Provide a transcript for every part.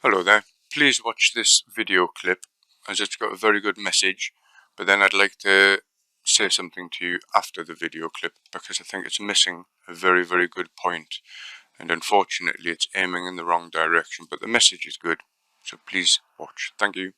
Hello there. Please watch this video clip as it's got a very good message, but then I'd like to say something to you after the video clip because I think it's missing a very, very good point, and unfortunately it's aiming in the wrong direction, but the message is good. So please watch. Thank you.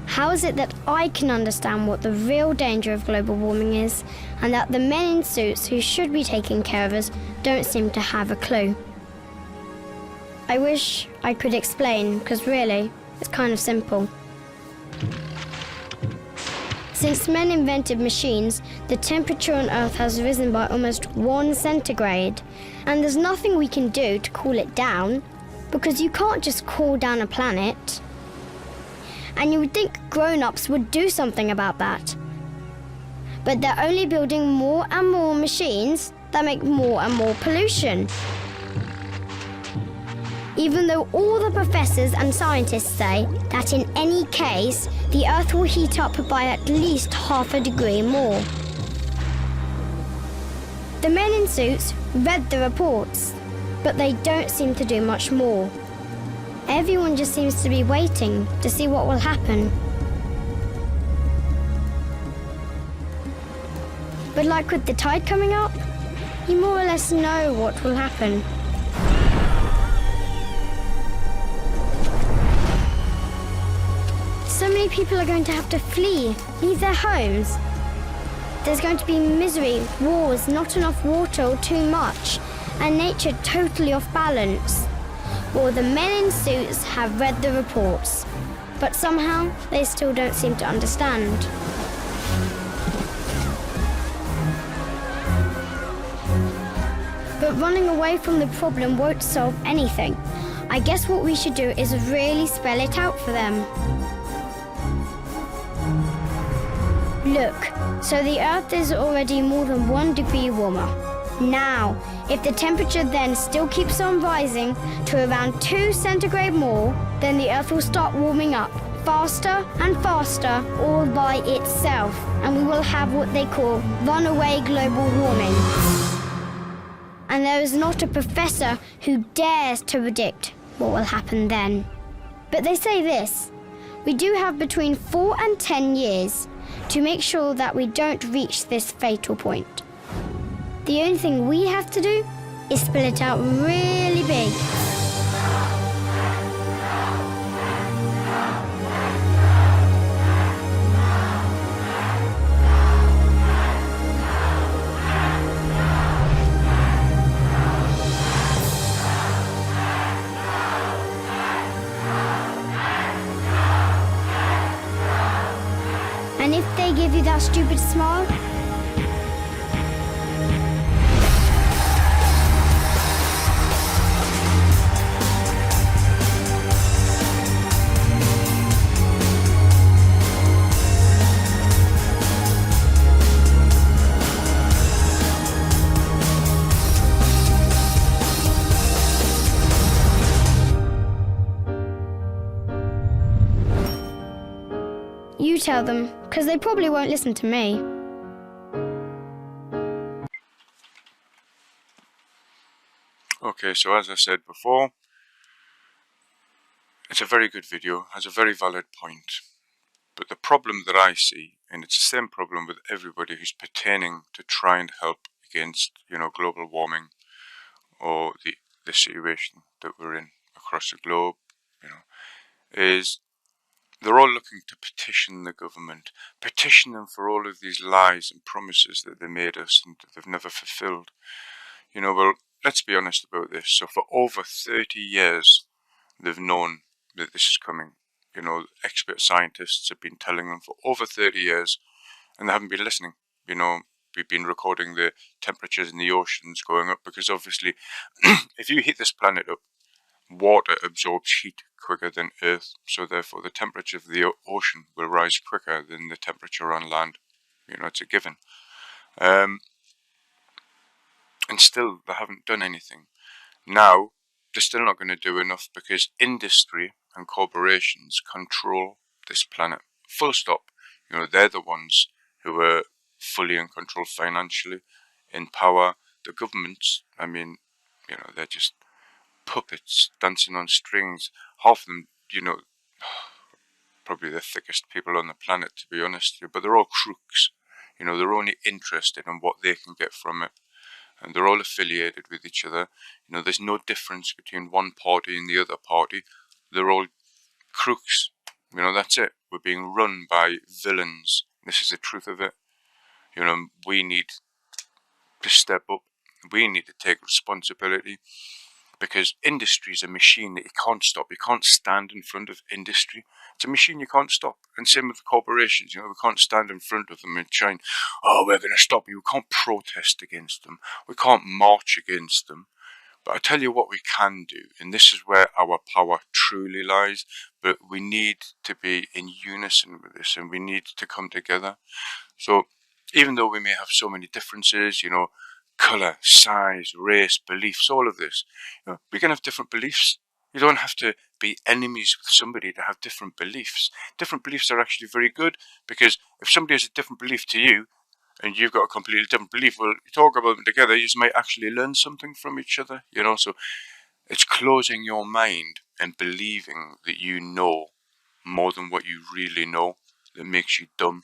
How is it that I can understand what the real danger of global warming is, and that the men in suits who should be taking care of us don't seem to have a clue? I wish I could explain, because really, it's kind of simple. Since men invented machines, the temperature on Earth has risen by almost 1 centigrade, and there's nothing we can do to cool it down, because you can't just cool down a planet. And you would think grown-ups would do something about that. But they're only building more and more machines that make more and more pollution. Even though all the professors and scientists say that in any case, the Earth will heat up by at least 0.5 degree more. The men in suits read the reports, but they don't seem to do much more. Everyone just seems to be waiting to see what will happen. But like with the tide coming up, you more or less know what will happen. So many people are going to have to flee, leave their homes. There's going to be misery, wars, not enough water or too much, and nature totally off balance. Well, the men in suits have read the reports, but somehow they still don't seem to understand. But running away from the problem won't solve anything. I guess what we should do is really spell it out for them. Look, so the Earth is already more than 1 degree warmer. Now, if the temperature then still keeps on rising to around 2 centigrade more, then the Earth will start warming up faster and faster all by itself, and we will have what they call runaway global warming. And there is not a professor who dares to predict what will happen then. But they say this: we do have between 4 and 10 years to make sure that we don't reach this fatal point. The only thing we have to do is spell it out really big. And if they give you that stupid smile, you tell them, because they probably won't listen to me. Okay, so as I said before, it's a very good video, has a very valid point. But the problem that I see, and it's the same problem with everybody who's pertaining to try and help against, global warming or the situation that we're in across the globe, is they're all looking to petition the government, petition them for all of these lies and promises that they made us and that they've never fulfilled. Well, let's be honest about this. So for over 30 years, they've known that this is coming. Expert scientists have been telling them for over 30 years, and they haven't been listening. We've been recording the temperatures in the oceans going up because obviously, if you heat this planet up, water absorbs heat quicker than Earth, so therefore the temperature of the ocean will rise quicker than the temperature on land. It's a given. And still, they haven't done anything. Now, they're still not going to do enough because industry and corporations control this planet. Full stop. You know, they're the ones who are fully in control financially, in power. The governments, I mean, you know, they're just puppets dancing on strings. Half of them, you know, probably the thickest people on the planet, to be honest, but they're all crooks. You know, they're only interested in what they can get from it. And they're all affiliated with each other. You know, there's no difference between one party and the other party. They're all crooks. You know, that's it. We're being run by villains. This is the truth of it. You know, we need to step up. We need to take responsibility, because industry is a machine that you can't stop. You can't stand in front of industry. It's a machine you can't stop. And same with corporations. You know, we can't stand in front of them and try and, oh, we're going to stop you. We can't protest against them. We can't march against them. But I tell you what we can do, and this is where our power truly lies, but we need to be in unison with this, and we need to come together. So even though we may have so many differences, you know, colour, size, race, beliefs, all of this, you know, we can have different beliefs. You don't have to be enemies with somebody to have different beliefs. Different beliefs are actually very good, because if somebody has a different belief to you, and you've got a completely different belief, well, you talk about them together, you might actually learn something from each other, you know. So it's closing your mind and believing that you know more than what you really know that makes you dumb.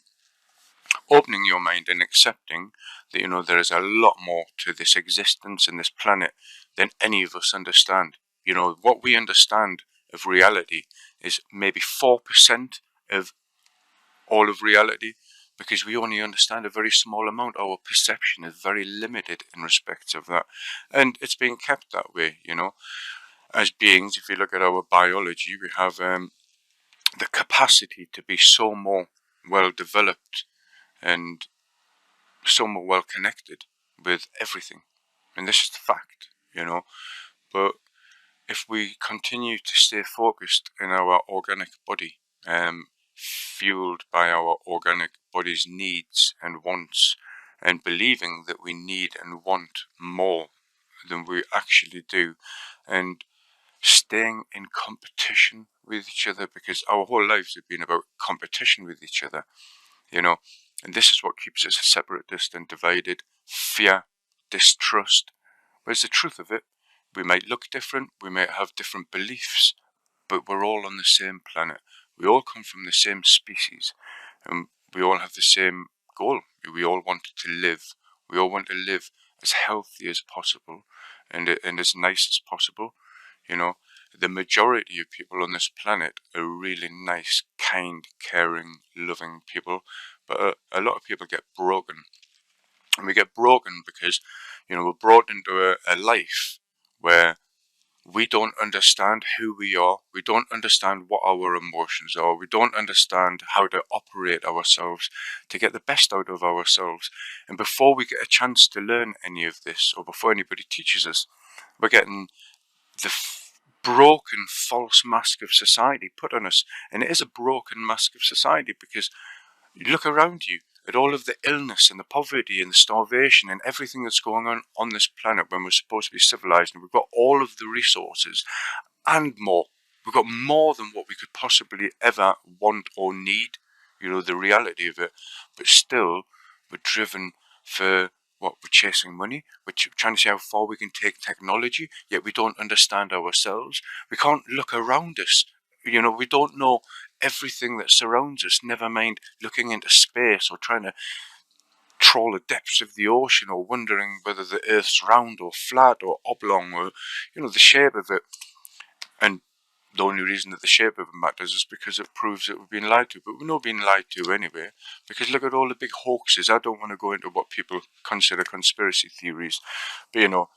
Opening your mind and accepting that, you know, there is a lot more to this existence and this planet than any of us understand. You know, what we understand of reality is maybe 4% of all of reality, because we only understand a very small amount. Our perception is very limited in respect of that, and it's being kept that way. You know, as beings, if you look at our biology, we have the capacity to be so more well developed and so more well connected with everything, and this is the fact. You know, but if we continue to stay focused in our organic body, fueled by our organic body's needs and wants, and believing that we need and want more than we actually do, and staying in competition with each other, because our whole lives have been about competition with each other, you know, and this is what keeps us separatist and divided. Fear, distrust. Whereas the truth of it, we might look different, we might have different beliefs, but we're all on the same planet. We all come from the same species, and we all have the same goal. We all want to live. We all want to live as healthy as possible, and as nice as possible. You know, the majority of people on this planet are really nice, kind, caring, loving people, but a lot of people get broken. And we get broken because, you know, we're brought into a life where we don't understand who we are. We don't understand what our emotions are. We don't understand how to operate ourselves to get the best out of ourselves. And before we get a chance to learn any of this, or before anybody teaches us, we're getting the broken false mask of society put on us. And it is a broken mask of society, because you look around you at all of the illness and the poverty and the starvation and everything that's going on this planet, when we're supposed to be civilized and we've got all of the resources and more. We've got more than what we could possibly ever want or need, you know, the reality of it. But still, we're driven for what? We're chasing money. We're trying to see how far we can take technology, yet we don't understand ourselves. We can't look around us. You know, we don't know everything that surrounds us, never mind looking into space or trying to trawl the depths of the ocean, or wondering whether the Earth's round or flat or oblong, or, you know, the shape of it. And the only reason that the shape of it matters is because it proves that we've been lied to. But we're not being lied to anyway, because look at all the big hoaxes. I don't want to go into what people consider conspiracy theories, but, you know,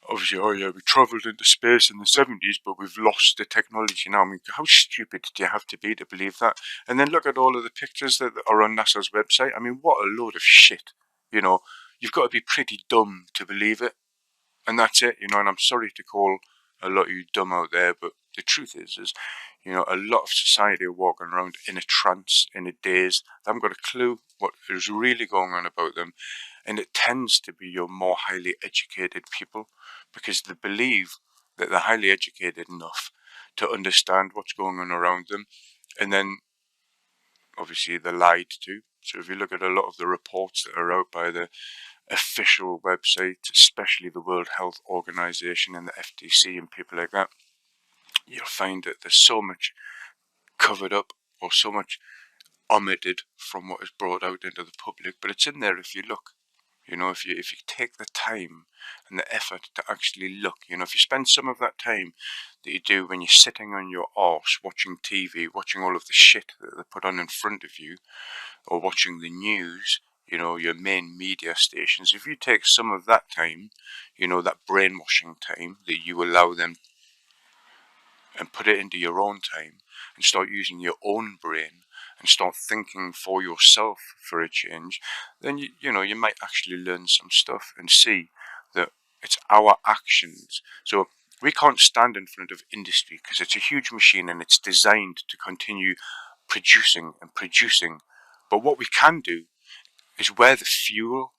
obviously, oh yeah, we travelled into space in the 70s, but we've lost the technology now. I mean, how stupid do you have to be to believe that? And then look at all of the pictures that are on NASA's website. I mean, what a load of shit. You know, you've got to be pretty dumb to believe it. And that's it, you know, and I'm sorry to call a lot of you dumb out there, but the truth is, you know, a lot of society are walking around in a trance, in a daze. They haven't got a clue what is really going on about them. And it tends to be your more highly educated people, because they believe that they're highly educated enough to understand what's going on around them. And then obviously they're lied to. So if you look at a lot of the reports that are out by the official websites, especially the World Health Organization and the FTC and people like that, you'll find that there's so much covered up or so much omitted from what is brought out into the public, but it's in there if you look. You know, if you take the time and the effort to actually look, you know, if you spend some of that time that you do when you're sitting on your arse watching TV, watching all of the shit that they put on in front of you, or watching the news, you know, your main media stations, if you take some of that time, you know, that brainwashing time that you allow them, and put it into your own time and start using your own brain and start thinking for yourself for a change, then you know, you might actually learn some stuff and see that it's our actions. So we can't stand in front of industry because it's a huge machine and it's designed to continue producing and producing. But what we can do is we're the fuel.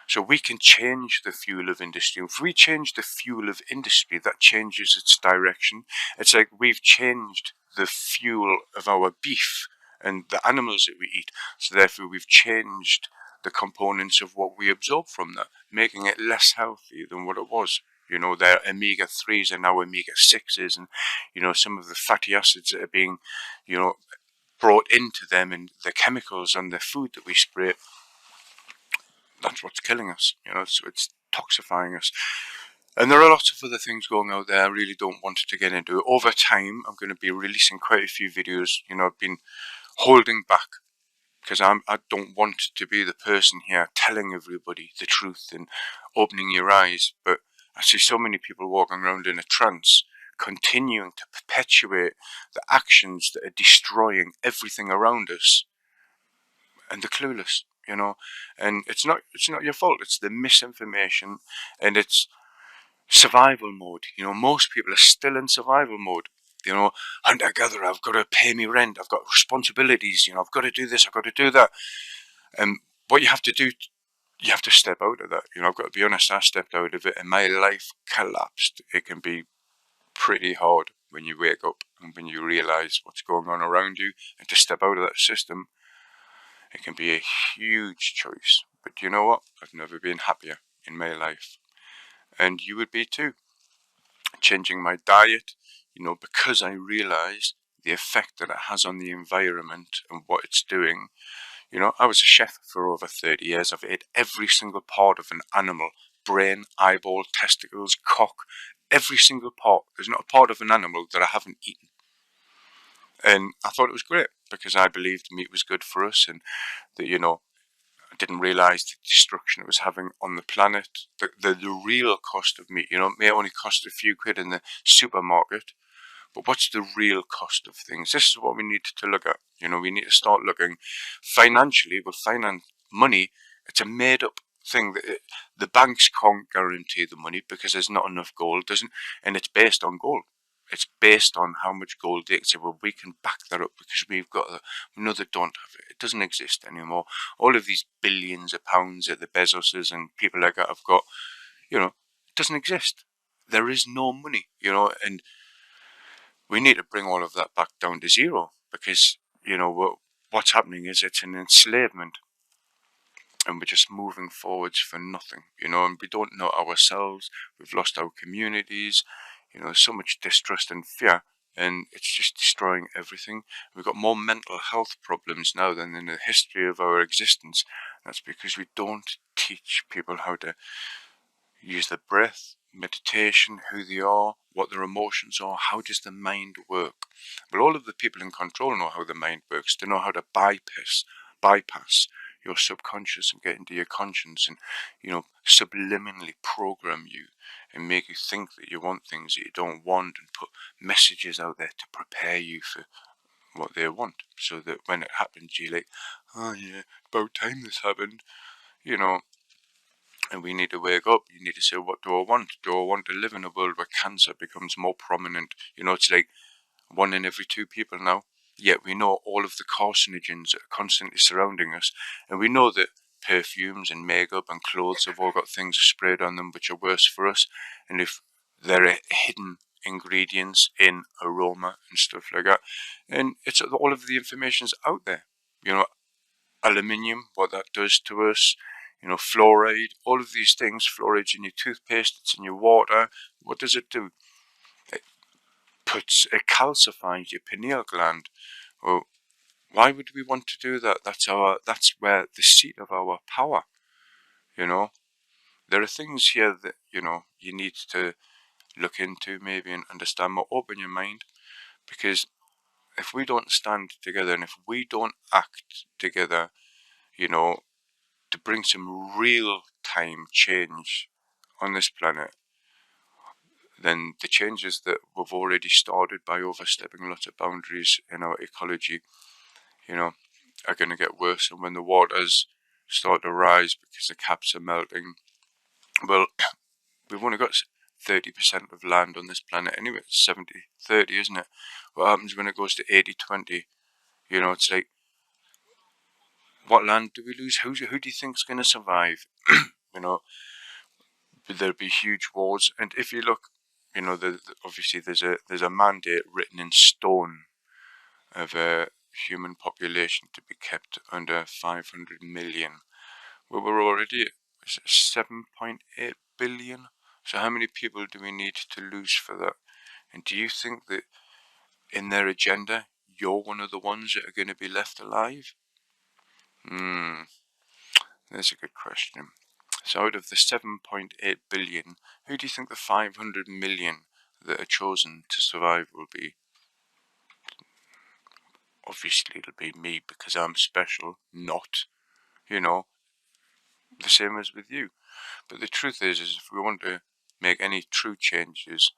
So we can change the fuel of industry. If we change the fuel of industry, that changes its direction. It's like we've changed the fuel of our beef and the animals that we eat. So therefore we've changed the components of what we absorb from that, making it less healthy than what it was. You know, their omega-3s are now omega-6s, and, you know, some of the fatty acids that are being, you know, brought into them and the chemicals on the food that we spray, that's what's killing us. You know, so it's toxifying us. And there are lots of other things going out there I really don't want to get into. Over time, I'm going to be releasing quite a few videos. You know, I've been holding back because I don't want to be the person here telling everybody the truth and opening your eyes. But I see so many people walking around in a trance, continuing to perpetuate the actions that are destroying everything around us, and they're clueless. You know, and it's not your fault. It's the misinformation, and it's survival mode. You know, most people are still in survival mode. You know, hunter gatherer, I've got to pay me rent, I've got responsibilities, you know, I've got to do this, I've got to do that. And what you have to do, you have to step out of that. You know, I've got to be honest, I stepped out of it and my life collapsed. It can be pretty hard when you wake up and when you realize what's going on around you, and to step out of that system, it can be a huge choice. But you know what? I've never been happier in my life. And you would be too. Changing my diet, you know, because I realize the effect that it has on the environment and what it's doing. You know, I was a chef for over 30 years. I've ate every single part of an animal: brain, eyeball, testicles, cock, every single part. There's not a part of an animal that I haven't eaten. And I thought it was great because I believed meat was good for us, and that, you know, I didn't realise the destruction it was having on the planet. The real cost of meat, you know, it may only cost a few quid in the supermarket, but what's the real cost of things? This is what we need to look at. You know, we need to start looking financially. Well, finance, money, it's a made up thing. That the banks can't guarantee the money because there's not enough gold, doesn't, and it's based on gold. It's based on how much gold they say. Well, we can back that up because we've got another. Don't have it. It doesn't exist anymore. All of these billions of pounds that the Bezoses and people like that have got, you know, it doesn't exist. There is no money, you know, and we need to bring all of that back down to zero because, you know, what's happening is it's an enslavement, and we're just moving forwards for nothing, you know, and we don't know ourselves. We've lost our communities, you know, so much distrust and fear, and it's just destroying everything. We've got more mental health problems now than in the history of our existence. That's because we don't teach people how to use the breath, meditation, who they are, what their emotions are, how does the mind work. Well, all of the people in control know how the mind works. They know how to bypass your subconscious and get into your conscience, and, you know, subliminally program you and make you think that you want things that you don't want, and put messages out there to prepare you for what they want, so that when it happens you're like, oh yeah, about time this happened, you know. And we need to wake up. You need to say, what do I want? Do I want to live in a world where cancer becomes more prominent? You know, it's like 1 in every 2 people now. Yet we know all of the carcinogens that are constantly surrounding us. And we know that perfumes and makeup and clothes have all got things sprayed on them which are worse for us. And if there are hidden ingredients in aroma and stuff like that, and it's all of the information's out there. You know, aluminium, what that does to us. You know, fluoride, all of these things. Fluoride's in your toothpaste, it's in your water. What does it do? It calcifies your pineal gland. Well, why would we want to do that? That's where the seat of our power. You know, there are things here that you need to look into maybe and understand more. Open your mind, because if we don't stand together and if we don't act together, you know, to bring some real time change on this planet, then the changes that we've already started by overstepping lots of boundaries in our ecology, are going to get worse. And when the waters start to rise because the caps are melting, well, we've only got 30% of land on this planet anyway. It's 70-30, isn't it? What happens when it goes to 80-20? It's like, what land do we lose? Who do you think's going to survive? you know, there'll be huge wars. And if you look, obviously there's a mandate written in stone of a human population to be kept under 500 million. Well, we're already at 7.8 billion. So how many people do we need to lose for that? And do you think that in their agenda, you're one of the ones that are going to be left alive? That's a good question. So out of the 7.8 billion, who do you think the 500 million that are chosen to survive will be? Obviously it'll be me, because I'm special, not, the same as with you. But the truth is if we want to make any true changes,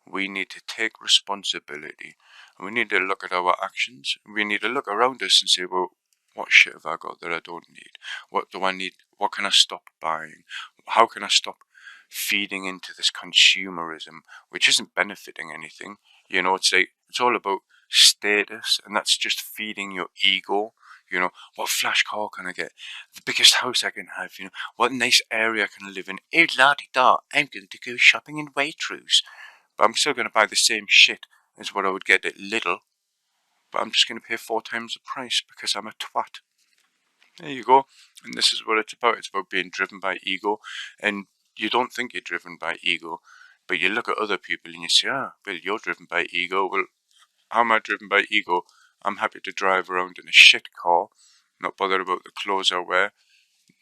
we need to take responsibility, and we need to look at our actions. We need to look around us and say, well, what shit have I got that I don't need? What do I need? What can I stop buying? How can I stop feeding into this consumerism, which isn't benefiting anything? It's all about status, and that's just feeding your ego. What flash car can I get? The biggest house I can have, what nice area can I live in? Oh, la-di-da, I'm going to go shopping in Waitrose. But I'm still going to buy the same shit as what I would get at Lidl. But I'm just going to pay 4 times the price because I'm a twat. There you go. And this is what it's about. It's about being driven by ego. And you don't think you're driven by ego, but you look at other people and you say, well, you're driven by ego. Well, how am I driven by ego? I'm happy to drive around in a shit car, not bothered about the clothes I wear,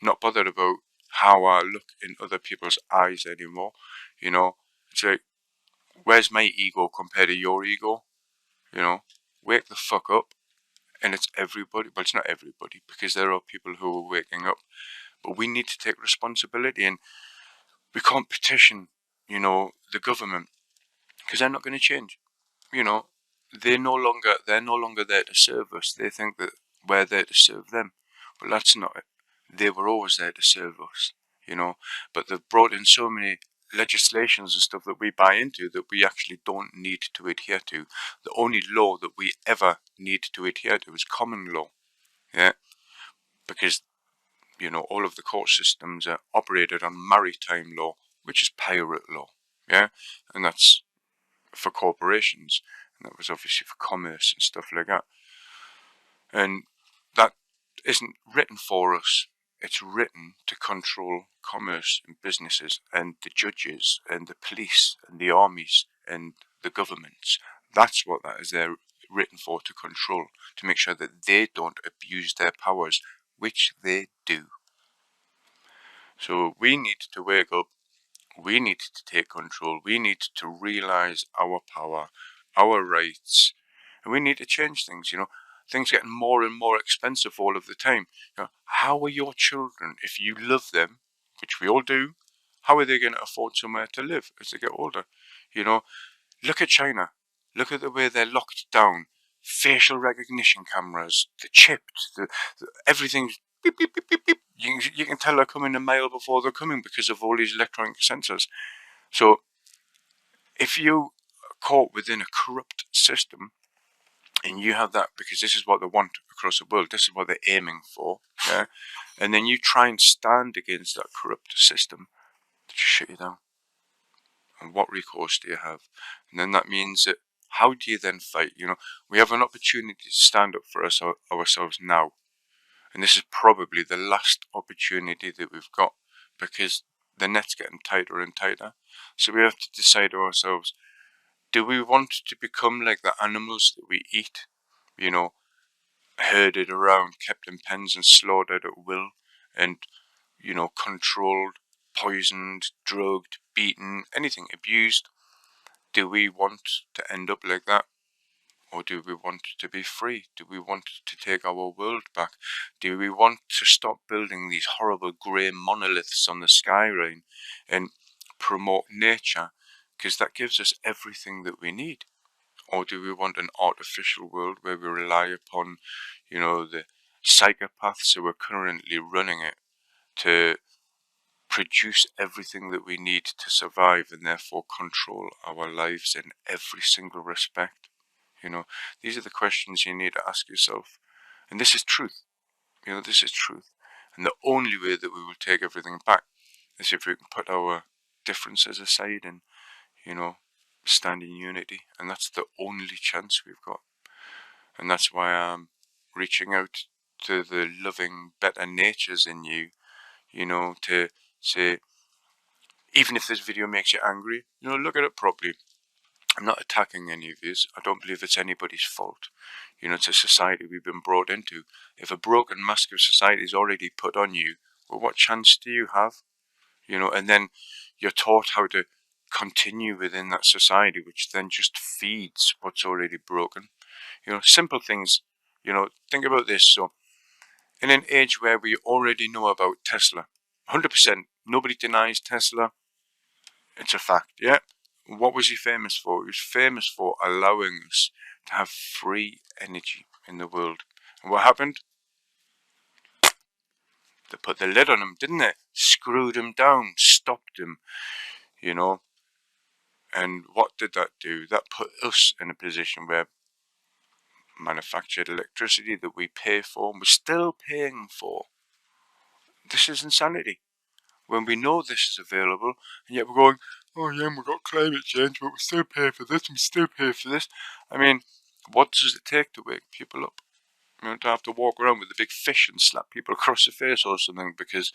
not bothered about how I look in other people's eyes anymore. It's like, where's my ego compared to your ego? Wake the fuck up. And it's everybody, but it's not everybody, because there are people who are waking up. But we need to take responsibility, and we can't petition, the government, because they're not going to change. They're no longer there to serve us. They think that we're there to serve them, but that's not it. They were always there to serve us, but they've brought in so many legislations and stuff that we buy into that we actually don't need to adhere to. The only law that we ever need to adhere to is common law, because all of the court systems are operated on maritime law, which is pirate law, and that's for corporations, and that was obviously for commerce and stuff like that. And that isn't written for us. It's written to control commerce and businesses and the judges and the police and the armies and the governments. That's what that is there written for, to control, to make sure that they don't abuse their powers, which they do. So we need to wake up. We need to take control. We need to realize our power, our rights, and we need to change things. Things getting more and more expensive all of the time. How are your children, if you love them, which we all do, how are they going to afford somewhere to live as they get older? Look at China. Look at the way they're locked down. Facial recognition cameras, the chips, everything's beep, beep, beep, beep, beep. You can tell they're coming a mile before they're coming because of all these electronic sensors. So if you are caught within a corrupt system, and you have that because this is what they want across the world, this is what they're aiming for, and then you try and stand against that corrupt system, they just shut you down. And what recourse do you have? And then that means that, how do you then fight? We have an opportunity to stand up for ourselves now. And this is probably the last opportunity that we've got, because the net's getting tighter and tighter. So we have to decide to ourselves, do we want to become like the animals that we eat? You know, herded around, kept in pens and slaughtered at will, and, you know, controlled, poisoned, drugged, beaten, anything, abused? Do we want to end up like that? Or do we want to be free? Do we want to take our world back? Do we want to stop building these horrible grey monoliths on the skyline and promote nature? Because that gives us everything that we need. Or do we want an artificial world where we rely upon, you know, the psychopaths who are currently running it to produce everything that we need to survive, and therefore control our lives in every single respect? You know, these are the questions you need to ask yourself. And this is truth. You know, this is truth. And the only way that we will take everything back is if we can put our differences aside and, you know, stand in unity. And that's the only chance we've got. And that's why I'm reaching out to the loving, better natures in you, you know, to say, even if this video makes you angry, you know, look at it properly. I'm not attacking any of yous. I don't believe it's anybody's fault. You know, it's a society we've been brought into. If a broken mask of society is already put on you, well, what chance do you have? You know, and then you're taught how to continue within that society, which then just feeds what's already broken. You know, simple things. You know, think about this. So, in an age where we already know about Tesla, 100%, nobody denies Tesla. It's a fact, yeah? What was he famous for? He was famous for allowing us to have free energy in the world. And what happened? They put the lid on him, didn't they? Screwed him down, stopped him, you know? And what did that do? That put us in a position where manufactured electricity that we pay for and we're still paying for. This is insanity. When we know this is available, and yet we're going, oh yeah, we've got climate change, but we still pay for this, and we still pay for this. I mean, what does it take to wake people up? You know, to have to walk around with a big fish and slap people across the face or something, because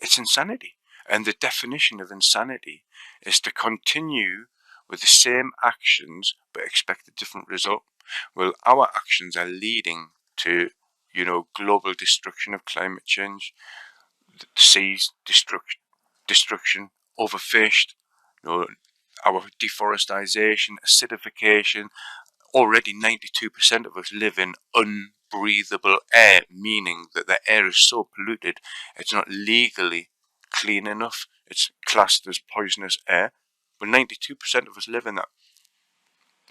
it's insanity. And the definition of insanity is to continue with the same actions but expect a different result. Well, our actions are leading to, you know, global destruction of climate change, seas destruction, overfished, you know, our deforestation, acidification. Already 92% of us live in unbreathable air, meaning that the air is so polluted it's not legally clean enough. It's classed as poisonous air. But 92% of us live in that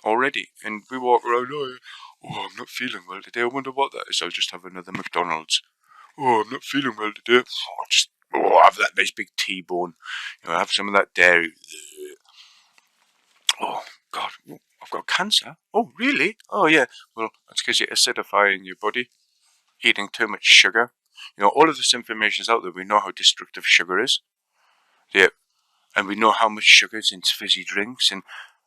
already. And we walk around, oh, I'm not feeling well today. I wonder what that is. I'll just have another McDonald's. Oh, I'm not feeling well today. I'll have that nice big T-bone. You know, have some of that dairy. Oh, God, I've got cancer. Oh, really? Oh, yeah. Well, that's because you're acidifying your body, eating too much sugar. You know, all of this information is out there. We know how destructive sugar is. Yeah. And we know how much sugar is in fizzy drinks, and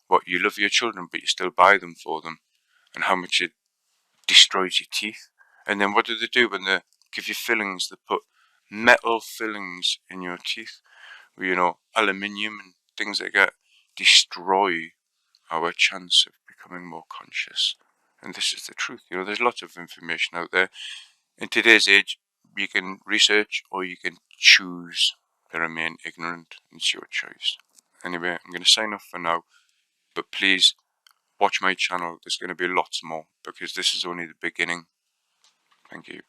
what, you love your children, but you still buy them for them, and how much it destroys your teeth. And then what do they do when they give you fillings? They put metal fillings in your teeth, you know, aluminium and things like that, destroy our chance of becoming more conscious. And this is the truth. You know, there's lots of information out there. In today's age, you can research or you can choose to remain ignorant. It's your choice. Anyway, I'm going to sign off for now, but please watch my channel. There's going to be lots more, because this is only the beginning. Thank you.